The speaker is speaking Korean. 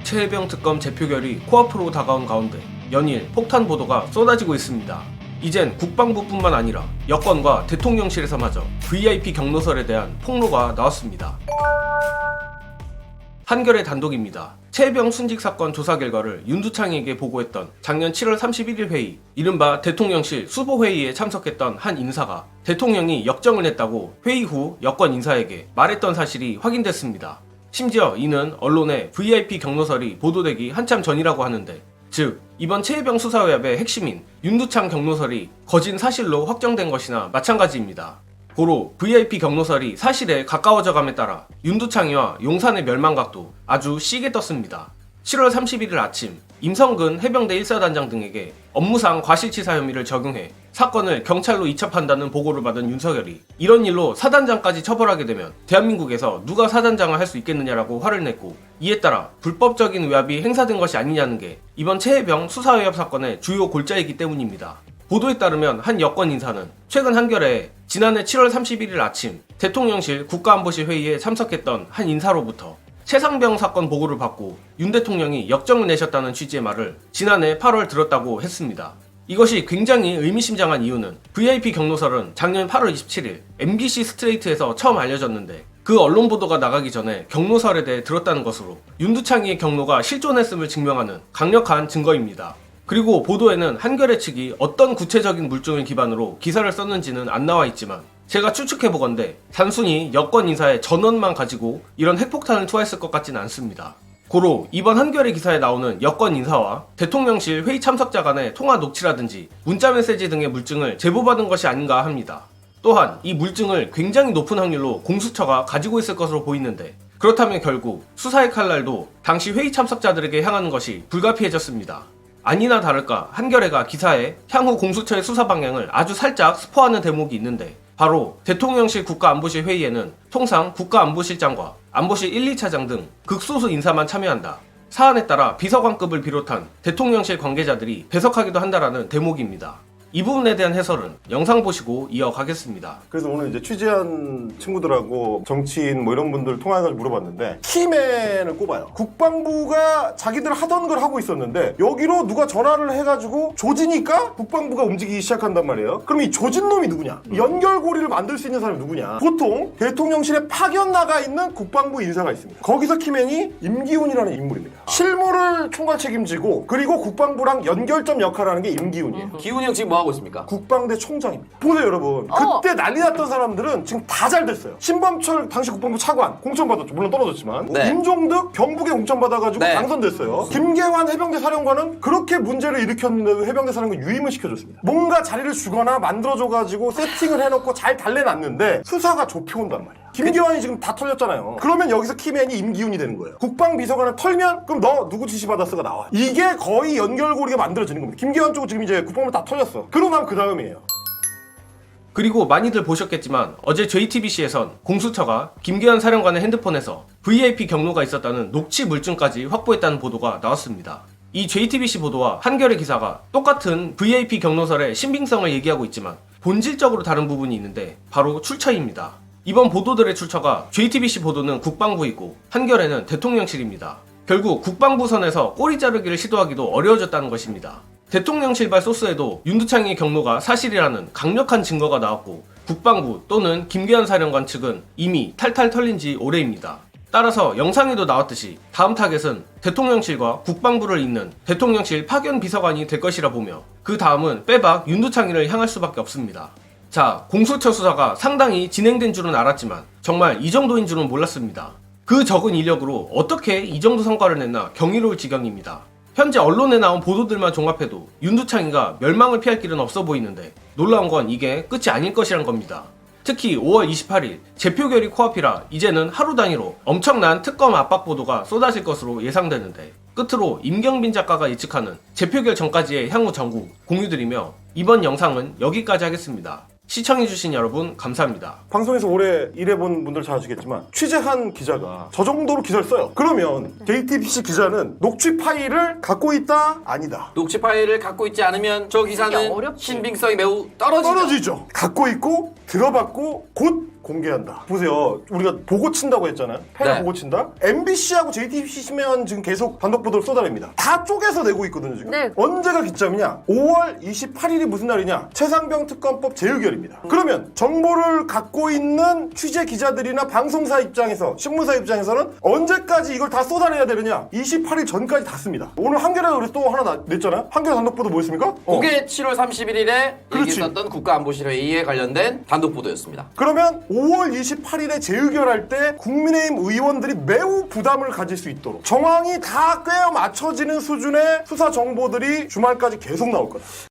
최혜병 특검 재표결이 코앞으로 다가온 가운데 연일 폭탄 보도가 쏟아지고 있습니다. 이젠 국방부뿐만 아니라 여권과 대통령실에서마저 VIP 경로설에 대한 폭로가 나왔습니다. 한겨레 단독입니다. 최혜병 순직 사건 조사 결과를 윤두창에게 보고했던 작년 7월 31일 회의, 이른바 대통령실 수보회의에 참석했던 한 인사가 대통령이 역정을 냈다고 회의 후 여권 인사에게 말했던 사실이 확인됐습니다. 심지어 이는 언론에 VIP 경로설이 보도되기 한참 전이라고 하는데, 즉 이번 최혜병 수사외압의 핵심인 윤두창 경로설이 거진 사실로 확정된 것이나 마찬가지입니다. 고로 VIP 경로설이 사실에 가까워져감에 따라 윤두창이와 용산의 멸망각도 아주 시게 떴습니다. 7월 31일 아침 임성근 해병대 1사단장 등에게 업무상 과실치사 혐의를 적용해 사건을 경찰로 이첩한다는 보고를 받은 윤석열이 이런 일로 사단장까지 처벌하게 되면 대한민국에서 누가 사단장을 할 수 있겠느냐라고 화를 냈고, 이에 따라 불법적인 외압이 행사된 것이 아니냐는 게 이번 최혜병 수사외압 사건의 주요 골자이기 때문입니다. 보도에 따르면 한 여권 인사는 최근 한겨레에 지난해 7월 31일 아침 대통령실 국가안보실 회의에 참석했던 한 인사로부터 최상병 사건 보고를 받고 윤 대통령이 역정을 내셨다는 취지의 말을 지난해 8월 들었다고 했습니다. 이것이 굉장히 의미심장한 이유는 VIP 경로설은 작년 8월 27일 MBC 스트레이트에서 처음 알려졌는데, 그 언론 보도가 나가기 전에 경로설에 대해 들었다는 것으로 윤두창이의 경로가 실존했음을 증명하는 강력한 증거입니다. 그리고 보도에는 한겨레 측이 어떤 구체적인 물증을 기반으로 기사를 썼는지는 안 나와 있지만, 제가 추측해보건대 단순히 여권 인사의 전원만 가지고 이런 핵폭탄을 투하했을 것 같지는 않습니다. 고로 이번 한겨레 기사에 나오는 여권 인사와 대통령실 회의 참석자 간의 통화 녹취라든지 문자 메시지 등의 물증을 제보받은 것이 아닌가 합니다. 또한 이 물증을 굉장히 높은 확률로 공수처가 가지고 있을 것으로 보이는데, 그렇다면 결국 수사의 칼날도 당시 회의 참석자들에게 향하는 것이 불가피해졌습니다. 아니나 다를까 한겨레가 기사에 향후 공수처의 수사 방향을 아주 살짝 스포하는 대목이 있는데, 바로 대통령실 국가안보실 회의에는 통상 국가안보실장과 안보실 1, 2차장 등 극소수 인사만 참여한다. 사안에 따라 비서관급을 비롯한 대통령실 관계자들이 배석하기도 한다라는 대목입니다. 이 부분에 대한 해설은 영상 보시고 이어가겠습니다. 그래서 오늘 이제 취재한 친구들하고 정치인 뭐 이런 분들 통화해가지고 물어봤는데, 키맨을 꼽아요. 국방부가 자기들 하던 걸 하고 있었는데 여기로 누가 전화를 해가지고 조지니까 국방부가 움직이기 시작한단 말이에요. 그럼 이 조진 놈이 누구냐? 연결고리를 만들 수 있는 사람이 누구냐? 보통 대통령실에 파견 나가 있는 국방부 인사가 있습니다. 거기서 키맨이 임기훈이라는 인물입니다. 실무를 총괄 책임지고, 그리고 국방부랑 연결점 역할을 하는 게 임기훈이에요. 기훈이 형 지금 뭐 하고 있습니까? 국방대 총장입니다. 보세요 여러분, 그때 난리 났던 사람들은 지금 다 잘 됐어요. 신범철 당시 국방부 차관 공천받았죠. 물론 떨어졌지만. 네. 임종득 경북에 공천받아가지고 네. 당선됐어요. 김계환 해병대 사령관은 그렇게 문제를 일으켰는데도 해병대 사령관 유임을 시켜줬습니다. 뭔가 자리를 주거나 만들어줘가지고 세팅을 해놓고 잘 달래놨는데 수사가 좁혀온단 말이야. 김계환이 지금 다 털렸잖아요. 그러면 여기서 키맨이 임기훈이 되는 거예요. 국방비서관을 털면 그럼 너 누구 지시받았어가 나와. 이게 거의 연결고리가 만들어지는 겁니다. 김계환 쪽은 지금 이제 국방부 다 털렸어. 그러고 나면 그 다음이에요. 그리고 많이들 보셨겠지만 어제 JTBC에선 공수처가 김계환 사령관의 핸드폰에서 VIP 경로가 있었다는 녹취 물증까지 확보했다는 보도가 나왔습니다. 이 JTBC 보도와 한겨레 기사가 똑같은 VIP 경로설의 신빙성을 얘기하고 있지만 본질적으로 다른 부분이 있는데, 바로 출처입니다. 이번 보도들의 출처가 JTBC 보도는 국방부이고 한겨레는 대통령실입니다. 결국 국방부 선에서 꼬리 자르기를 시도하기도 어려워졌다는 것입니다. 대통령실발 소스에도 윤두창의 경로가 사실이라는 강력한 증거가 나왔고, 국방부 또는 김계환 사령관 측은 이미 탈탈 털린 지 오래입니다. 따라서 영상에도 나왔듯이 다음 타겟은 대통령실과 국방부를 잇는 대통령실 파견 비서관이 될 것이라 보며, 그 다음은 빼박 윤두창이를 향할 수밖에 없습니다. 자, 공수처 수사가 상당히 진행된 줄은 알았지만 정말 이 정도인 줄은 몰랐습니다. 그 적은 인력으로 어떻게 이 정도 성과를 냈나 경이로울 지경입니다. 현재 언론에 나온 보도들만 종합해도 윤두창이가 멸망을 피할 길은 없어 보이는데, 놀라운 건 이게 끝이 아닐 것이란 겁니다. 특히 5월 28일 재표결이 코앞이라 이제는 하루 단위로 엄청난 특검 압박 보도가 쏟아질 것으로 예상되는데, 끝으로 임경빈 작가가 예측하는 재표결 전까지의 향후 전국 공유드리며 이번 영상은 여기까지 하겠습니다. 시청해주신 여러분 감사합니다. 방송에서 오래 일해본 분들 잘 아시겠지만 취재한 기자가 저 정도로 기사를 써요. 그러면 JTBC 기자는 녹취 파일을 갖고 있다? 아니다. 녹취 파일을 갖고 있지 않으면 저 기사는 신빙성이 매우 떨어지죠. 갖고 있고 들어봤고 곧 공개한다. 보세요. 우리가 보고 친다고 했잖아요. 팬을 네. 보고 친다. MBC하고 JTBC면 지금 계속 단독 보도를 쏟아냅니다. 다 쪼개서 내고 있거든요, 지금. 네. 언제가 기점이냐? 5월 28일이 무슨 날이냐? 최상병 특검법 재의결입니다. 그러면 정보를 갖고 있는 취재 기자들이나 방송사 입장에서, 신문사 입장에서는 언제까지 이걸 다 쏟아내야 되느냐? 28일 전까지 다 씁니다. 오늘 한겨레가 그래서 또 하나 냈잖아요. 한겨레 단독 보도 뭐였습니까? 그게 7월 31일에 그렇지. 얘기했었던 국가안보실 회의에 관련된 단독 보도였습니다. 그러면 5월 28일에 재의결할 때 국민의힘 의원들이 매우 부담을 가질 수 있도록 정황이 다 꿰어 맞춰지는 수준의 수사 정보들이 주말까지 계속 나올 거다.